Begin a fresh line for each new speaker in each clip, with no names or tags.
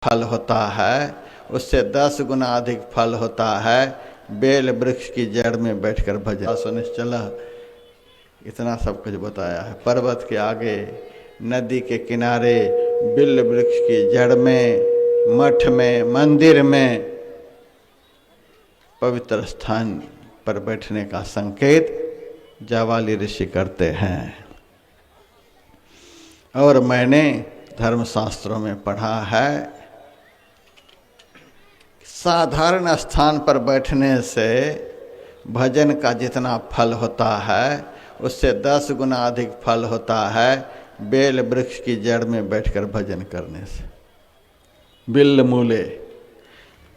फल होता है, उससे 10 गुना अधिक फल होता है बेल वृक्ष की जड़ में बैठकर भजन सुनिश्चल। इतना सब कुछ बताया है। पर्वत के आगे, नदी के किनारे, बिल वृक्ष की जड़ में, मठ में, मंदिर में, पवित्र स्थान पर बैठने का संकेत जावाली ऋषि करते हैं। और मैंने धर्मशास्त्रों में पढ़ा है, साधारण स्थान पर बैठने से भजन का जितना फल होता है उससे 10 गुना अधिक फल होता है बेल वृक्ष की जड़ में बैठकर भजन करने से। बिल्ल मूले,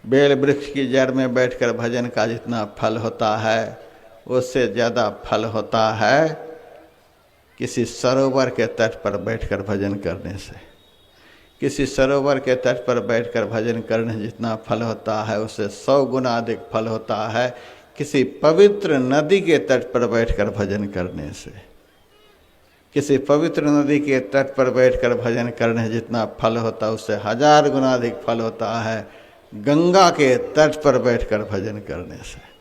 बेल वृक्ष की जड़ में बैठकर भजन का जितना फल होता है उससे ज़्यादा फल होता है किसी सरोवर के तट पर बैठकर भजन करने से। किसी सरोवर के तट पर बैठकर भजन करने जितना फल होता है उससे 100 गुना अधिक फल होता है किसी पवित्र नदी के तट पर बैठकर भजन करने से। किसी पवित्र नदी के तट पर बैठकर भजन करने जितना फल होता है उससे 1000 गुना अधिक फल होता है गंगा के तट पर बैठकर भजन करने से।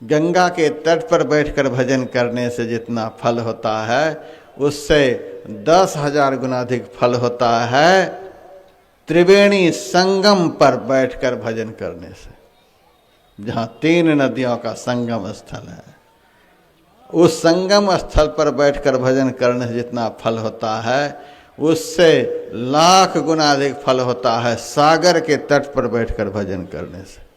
गंगा के तट पर बैठकर भजन करने से जितना फल होता है उससे 10,000 गुना अधिक फल होता है त्रिवेणी संगम पर बैठकर भजन करने से, जहाँ 3 नदियों का संगम स्थल है। उस संगम स्थल पर बैठकर भजन करने से जितना फल होता है उससे 1,00,000 गुना अधिक फल होता है सागर के तट पर बैठकर भजन करने से।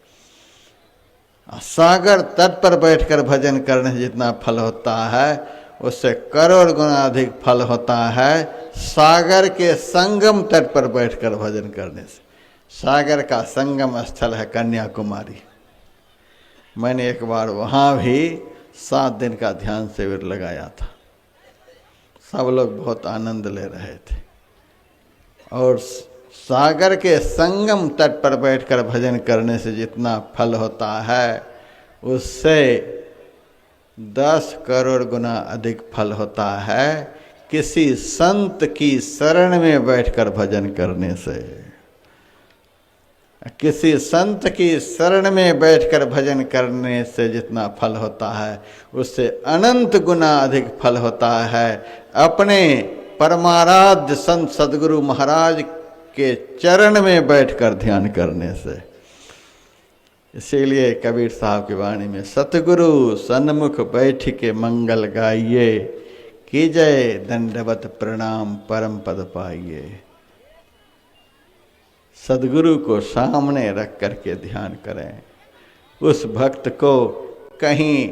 सागर तट पर बैठकर भजन करने से जितना फल होता है उससे करोड़ गुना अधिक फल होता है सागर के संगम तट पर बैठकर भजन करने से। सागर का संगम स्थल है कन्याकुमारी। मैंने एक बार वहाँ भी 7 दिन का ध्यान शिविर लगाया था। सब लोग बहुत आनंद ले रहे थे। और सागर के संगम तट पर बैठकर भजन करने से जितना फल होता है उससे 10 करोड़ गुना अधिक फल होता है किसी संत की शरण में बैठकर भजन करने से। किसी संत की शरण में बैठकर भजन करने से जितना फल होता है उससे अनंत गुना अधिक फल होता है अपने परमाराध्य संत सद्गुरु महाराज के चरण में बैठकर ध्यान करने से। इसीलिए कबीर साहब की वाणी में सतगुरु सन्मुख बैठ के मंगल गाइए, कीजय दंडवत प्रणाम परम पद पाइए। सदगुरु को सामने रख करके ध्यान करें। उस भक्त को कहीं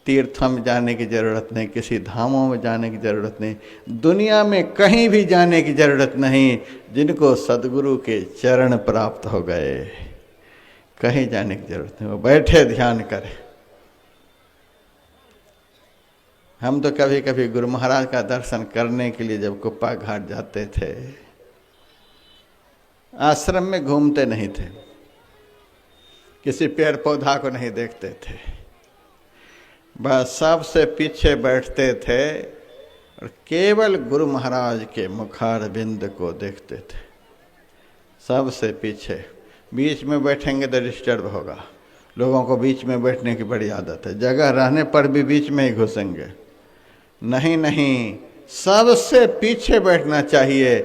तीर्थों में जाने की ज़रूरत नहीं, किसी धामों में जाने की ज़रूरत नहीं, दुनिया में कहीं भी जाने की ज़रूरत नहीं। जिनको सदगुरु के चरण प्राप्त हो गए कहीं जाने की ज़रूरत नहीं, वो बैठे ध्यान करें। हम तो कभी कभी गुरु महाराज का दर्शन करने के लिए जब कुप्पा घाट जाते थे, आश्रम में घूमते नहीं थे, किसी पेड़ पौधा को नहीं देखते थे, बस सबसे पीछे बैठते थे और केवल गुरु महाराज के मुखार बिंद को देखते थे। सबसे पीछे, बीच में बैठेंगे तो डिस्टर्ब होगा। लोगों को बीच में बैठने की बड़ी आदत है, जगह रहने पर भी बीच में ही घुसेंगे। नहीं नहीं, सबसे पीछे बैठना चाहिए